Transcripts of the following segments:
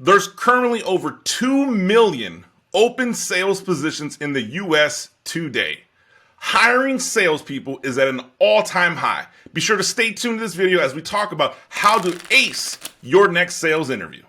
There's currently over 2 million open sales positions in the US today. Hiring salespeople is at an all-time high. Be sure to stay tuned to this video as we talk about how to ace your next sales interview.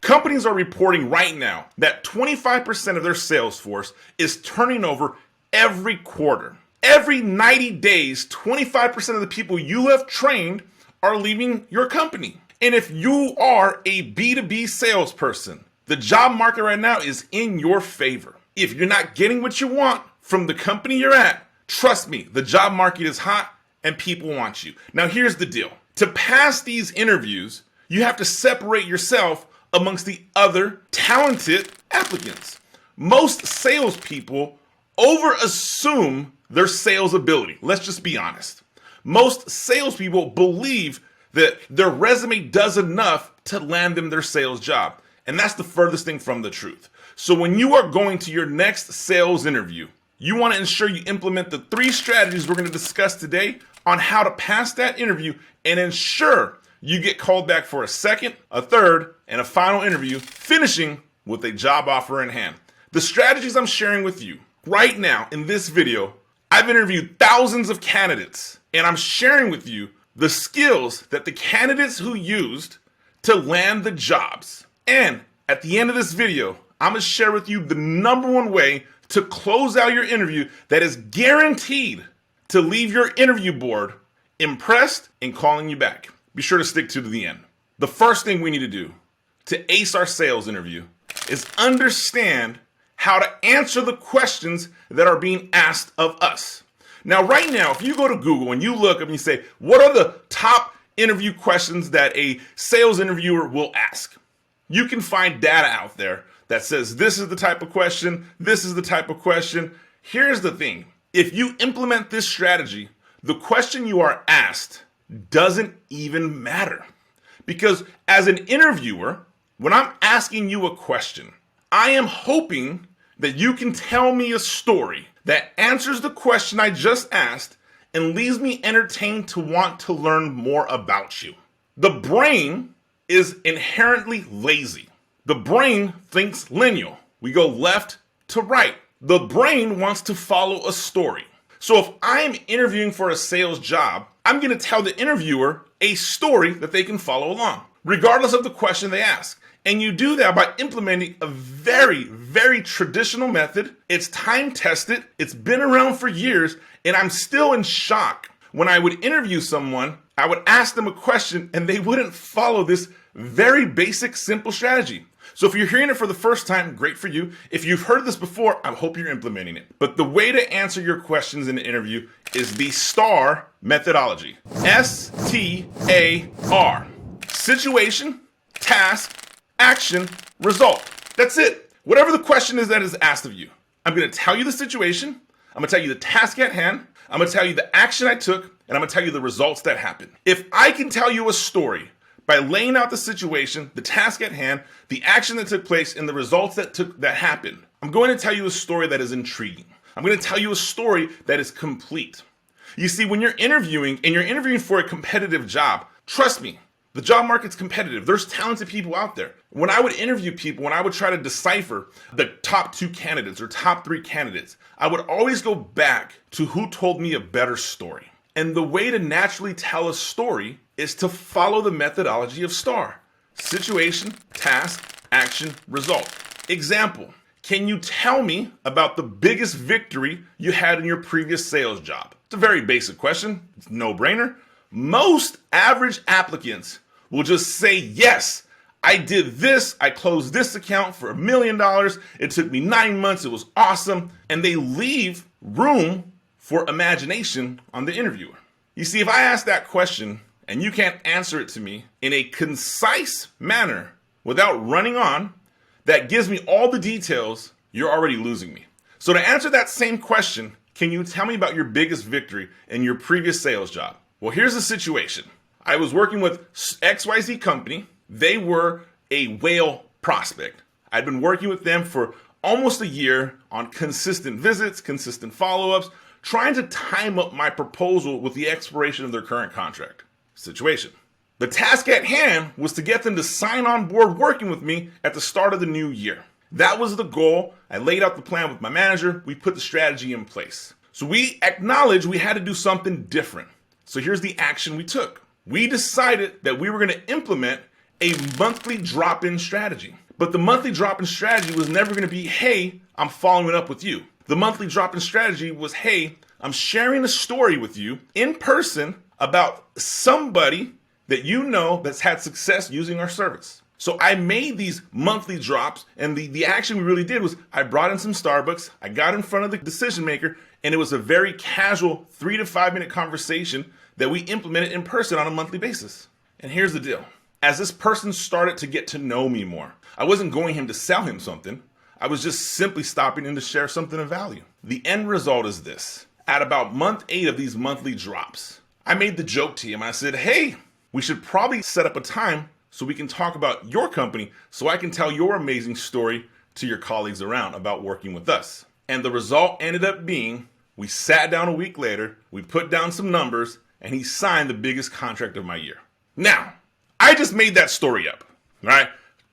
Companies are reporting right now that 25% of their sales force is turning over every quarter. Every 90 days, 25% of the people you have trained are leaving your company. And if you are a B2B salesperson, the job market right now is in your favor. If you're not getting what you want from the company you're at, trust me, the job market is hot and people want you. Now, here's the deal. To pass these interviews, you have to separate yourself amongst the other talented applicants. Most salespeople over-assume their sales ability. Let's just be honest. Most salespeople believe that their resume does enough to land them their sales job. And that's the furthest thing from the truth. So when you are going to your next sales interview, you want to ensure you implement the 3 strategies we're going to discuss today on how to pass that interview and ensure you get called back for a second, a third, and a final interview, finishing with a job offer in hand. The strategies I'm sharing with you right now in this video, I've interviewed thousands of candidates, and I'm sharing with you the skills that the candidates who used to land the jobs. And at the end of this video, I'm going to share with you the #1 way to close out your interview that is guaranteed to leave your interview board impressed and calling you back. Be sure to stick to the end. The first thing we need to do to ace our sales interview is understand how to answer the questions that are being asked of us. Now, right now, if you go to Google and you look up and you say, what are the top interview questions that a sales interviewer will ask? You can find data out there that says this is the type of question, this is the type of question. Here's the thing. If you implement this strategy, the question you are asked doesn't even matter. Because as an interviewer, when I'm asking you a question, I am hoping that you can tell me a story that answers the question I just asked and leaves me entertained to want to learn more about you. The brain is inherently lazy. The brain thinks linear. We go left to right. The brain wants to follow a story. So if I'm interviewing for a sales job, I'm going to tell the interviewer a story that they can follow along, regardless of the question they ask. And you do that by implementing a very, very traditional method. It's time tested. It's been around for years. And I'm still in shock. When I would interview someone, I would ask them a question and they wouldn't follow this very basic, simple strategy. So if you're hearing it for the first time, great for you. If you've heard this before, I hope you're implementing it. But the way to answer your questions in an interview is the STAR methodology. STAR. Situation, task, action, result. That's it. Whatever the question is that is asked of you. I'm going to tell you the situation. I'm going to tell you the task at hand. I'm going to tell you the action I took, and I'm going to tell you the results that happened. If I can tell you a story by laying out the situation, the task at hand, the action that took place, and the results that happened, I'm going to tell you a story that is intriguing. I'm going to tell you a story that is complete. You see, when you're interviewing and you're interviewing for a competitive job, trust me, the job market's competitive. There's talented people out there. When I would interview people, when I would try to decipher the top 2 candidates or top 3 candidates, I would always go back to who told me a better story. And the way to naturally tell a story is to follow the methodology of STAR. Situation, task, action, result. Example, can you tell me about the biggest victory you had in your previous sales job? It's a very basic question. It's a no-brainer. Most average applicants will just say, yes, I did this. I closed this account for $1 million. It took me 9 months. It was awesome. And they leave room for imagination on the interviewer. You see, if I ask that question and you can't answer it to me in a concise manner without running on, that gives me all the details, you're already losing me. So to answer that same question, can you tell me about your biggest victory in your previous sales job? Well, here's the situation. I was working with XYZ company. They were a whale prospect. I'd been working with them for almost a year on consistent visits, consistent follow-ups, trying to time up my proposal with the expiration of their current contract. situation. The task at hand was to get them to sign on board working with me at the start of the new year. That was the goal. I laid out the plan with my manager. We put the strategy in place. So we acknowledged we had to do something different. So here's the action we took. We decided that we were going to implement a monthly drop-in strategy. But the monthly drop-in strategy was never going to be, hey, I'm following up with you. The monthly drop-in strategy was, hey, I'm sharing a story with you in person about somebody that you know that's had success using our service. So I made these monthly drops, and the action we really did was I brought in some Starbucks, I got in front of the decision maker, and it was a very casual 3 to 5 minute conversation that we implemented in person on a monthly basis. And here's the deal. As this person started to get to know me more, I wasn't going him to sell him something. I was just simply stopping in to share something of value. The end result is this. At about month 8 of these monthly drops, I made the joke to him. I said, hey, we should probably set up a time so we can talk about your company so I can tell your amazing story to your colleagues around about working with us. And the result ended up being we sat down a week later, we put down some numbers, and he signed the biggest contract of my year. Now, I just made that story up, right?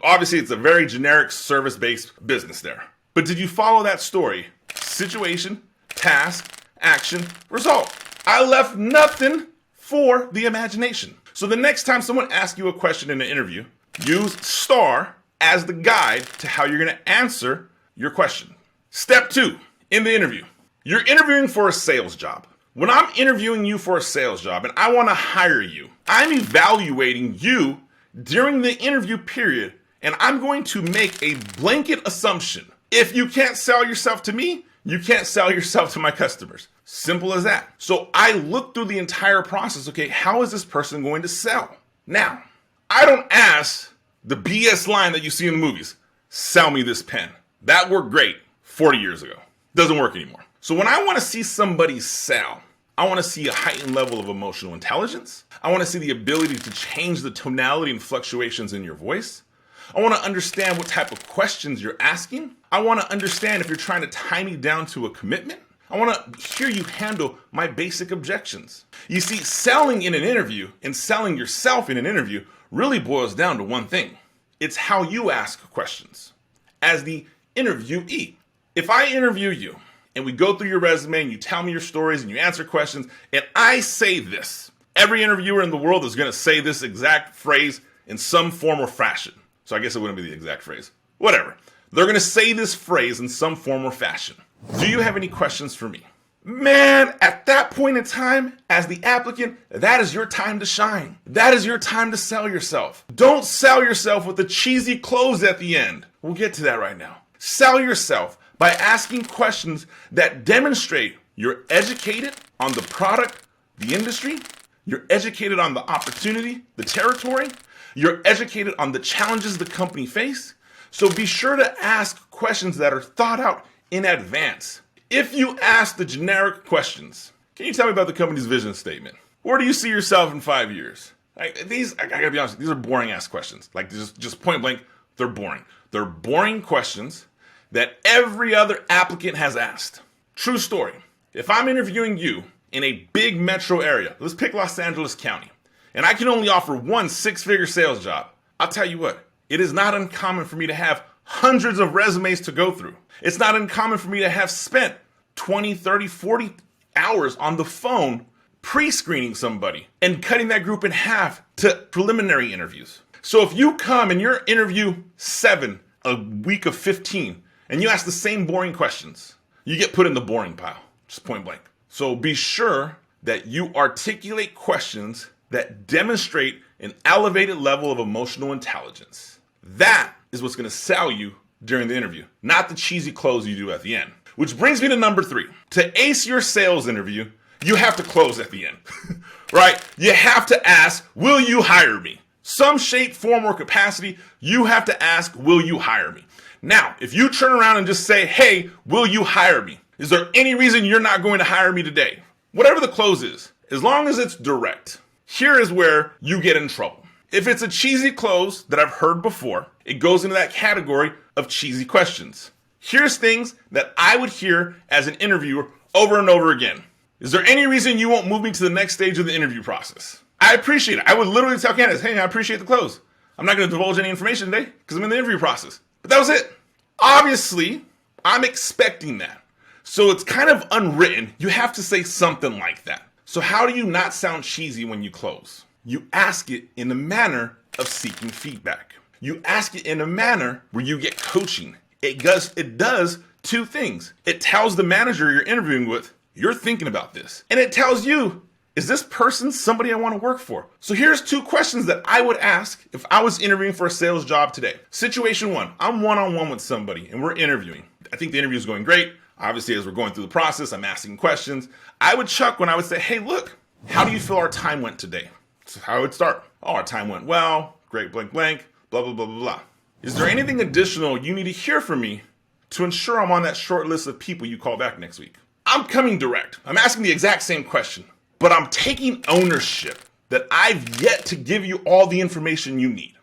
Obviously, it's a very generic service-based business there. But did you follow that story? Situation, task, action, result. I left nothing for the imagination. So the next time someone asks you a question in an interview, use STAR as the guide to how you're going to answer your question. Step 2, in the interview. You're interviewing for a sales job. When I'm interviewing you for a sales job and I want to hire you, I'm evaluating you during the interview period, and I'm going to make a blanket assumption. If you can't sell yourself to me, you can't sell yourself to my customers. Simple as that. So I look through the entire process. Okay, how is this person going to sell? Now, I don't ask the BS line that you see in the movies, sell me this pen. That worked great 40 years ago. Doesn't work anymore. So when I want to see somebody sell, I want to see a heightened level of emotional intelligence. I want to see the ability to change the tonality and fluctuations in your voice. I want to understand what type of questions you're asking. I want to understand if you're trying to tie me down to a commitment. I want to hear you handle my basic objections. You see, selling in an interview and selling yourself in an interview really boils down to one thing. It's how you ask questions. As the interviewee, if I interview you and we go through your resume and you tell me your stories and you answer questions and I say this, every interviewer in the world is going to say this exact phrase in some form or fashion. So I guess it wouldn't be the exact phrase. Whatever. They're going to say this phrase in some form or fashion. Do you have any questions for me? Man, at that point in time, as the applicant, that is your time to shine. That is your time to sell yourself. Don't sell yourself with a cheesy close at the end. We'll get to that right now. Sell yourself by asking questions that demonstrate you're educated on the product, the industry, you're educated on the opportunity, the territory, you're educated on the challenges the company face. So be sure to ask questions that are thought out in advance. If you ask the generic questions, can you tell me about the company's vision statement? Where do you see yourself in 5 years? I gotta be honest, these are boring ass questions. Like just point blank, they're boring. They're boring questions that every other applicant has asked. True story. If I'm interviewing you in a big metro area, let's pick Los Angeles County, and I can only offer one 6-figure sales job, I'll tell you what, it is not uncommon for me to have hundreds of resumes to go through. It's not uncommon for me to have spent 20, 30, 40 hours on the phone pre-screening somebody and cutting that group in half to preliminary interviews. So if you come and you're interview 7, a week of 15, and you ask the same boring questions, you get put in the boring pile, just point blank. So be sure that you articulate questions that demonstrate an elevated level of emotional intelligence. That is what's going to sell you during the interview, not the cheesy close you do at the end. Which brings me to number 3. To ace your sales interview, you have to close at the end, right? You have to ask, will you hire me? Some shape, form, or capacity, you have to ask, will you hire me? Now, if you turn around and just say, hey, will you hire me? Is there any reason you're not going to hire me today? Whatever the close is, as long as it's direct, here is where you get in trouble. If it's a cheesy close that I've heard before, it goes into that category of cheesy questions. Here's things that I would hear as an interviewer over and over again. Is there any reason you won't move me to the next stage of the interview process? I appreciate it. I would literally tell candidates, hey, I appreciate the close. I'm not going to divulge any information today because I'm in the interview process. But that was it. Obviously, I'm expecting that. So it's kind of unwritten. You have to say something like that. So how do you not sound cheesy when you close? You ask it in a manner of seeking feedback. You ask it in a manner where you get coaching. It does two things. It tells the manager you're interviewing with, you're thinking about this. And it tells you, is this person somebody I want to work for? So here's two questions that I would ask if I was interviewing for a sales job today. Situation one, I'm one-on-one with somebody and we're interviewing. I think the interview is going great. Obviously, as we're going through the process, I'm asking questions. I would chuck when I would say, hey, look, how do you feel our time went today? So how I would start. Oh, our time went well, great, blank, blank, blah, blah, blah, blah, blah. Is there anything additional you need to hear from me to ensure I'm on that short list of people you call back next week? I'm coming direct. I'm asking the exact same question, but I'm taking ownership that I've yet to give you all the information you need.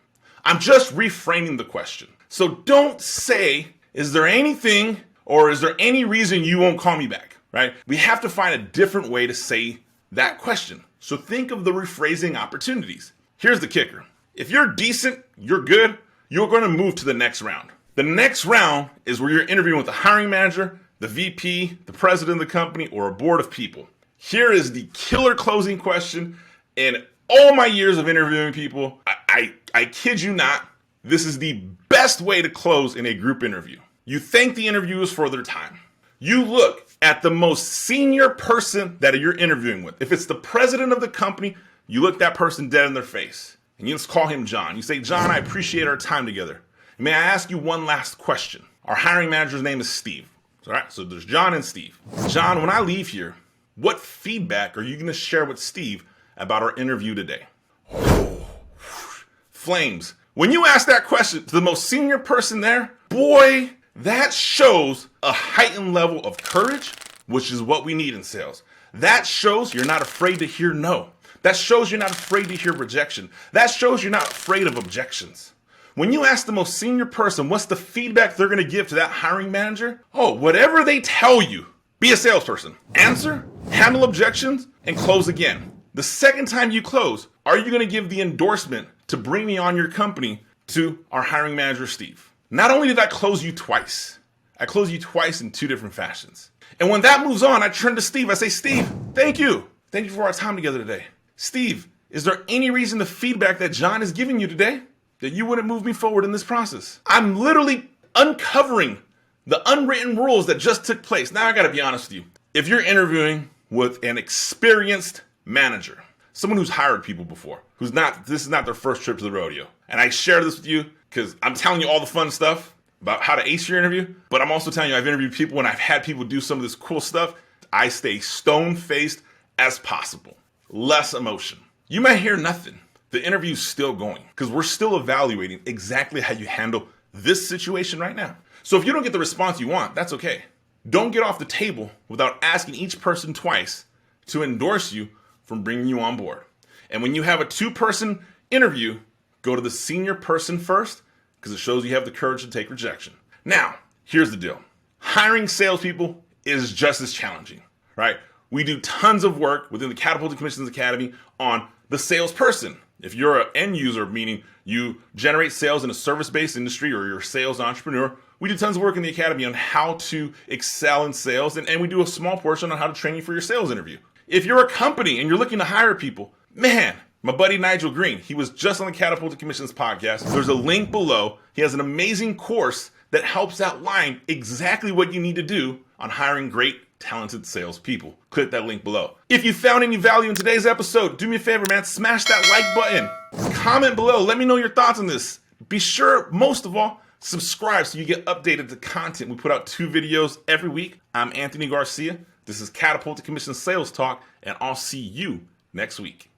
I'm just reframing the question. So don't say, is there anything or is there any reason you won't call me back, right? We have to find a different way to say that question. So think of the rephrasing opportunities. Here's the kicker. If you're decent, you're good, you're going to move to the next round. The next round is where you're interviewing with the hiring manager, the VP, the president of the company, or a board of people. Here is the killer closing question. In all my years of interviewing people, I kid you not, this is the best way to close in a group interview. You thank the interviewers for their time. You look at the most senior person that you're interviewing with. If it's the president of the company, you look that person dead in their face. And you just call him John. You say, John, I appreciate our time together. May I ask you one last question? Our hiring manager's name is Steve. All right, so there's John and Steve. John, when I leave here, what feedback are you going to share with Steve about our interview today? Oh, flames. When you ask that question to the most senior person there, boy, that shows a heightened level of courage, which is what we need in sales. That shows you're not afraid to hear no. That shows you're not afraid to hear rejection. That shows you're not afraid of objections. When you ask the most senior person what's the feedback they're going to give to that hiring manager, whatever they tell you, be a salesperson. Answer, handle objections, and close again. The second time you close, are you going to give the endorsement to bring me on your company to our hiring manager, Steve? Not only did I close you twice, I closed you twice in two different fashions. And when that moves on, I turn to Steve. I say, Steve, thank you. Thank you for our time together today. Steve, is there any reason the feedback that John is giving you today that you wouldn't move me forward in this process? I'm literally uncovering the unwritten rules that just took place. Now I got to be honest with you. If you're interviewing with an experienced manager, someone who's hired people before, this is not their first trip to the rodeo. And I share this with you because I'm telling you all the fun stuff about how to ace your interview, but I'm also telling you I've interviewed people and I've had people do some of this cool stuff. I stay stone-faced as possible. Less emotion. You might hear nothing. The interview's still going because we're still evaluating exactly how you handle this situation right now. So if you don't get the response you want, that's okay. Don't get off the table without asking each person twice to endorse you from bringing you on board. And when you have a two-person interview, go to the senior person first because it shows you have the courage to take rejection. Now, here's the deal. Hiring salespeople is just as challenging, right? We do tons of work within the Catapulting Commissions Academy on the salesperson. If you're an end user, meaning you generate sales in a service-based industry or you're a sales entrepreneur, we do tons of work in the Academy on how to excel in sales, and we do a small portion on how to train you for your sales interview. If you're a company and you're looking to hire people, man, my buddy Nigel Green, he was just on the Catapulting Commissions podcast. There's a link below. He has an amazing course that helps outline exactly what you need to do on hiring great, talented salespeople. Click that link below. If you found any value in today's episode, do me a favor, man, smash that like button. Comment below. Let me know your thoughts on this. Be sure, most of all, subscribe so you get updated to content. We put out 2 videos every week. I'm Anthony Garcia. This is Catapulting Commissions Sales Talk, and I'll see you next week.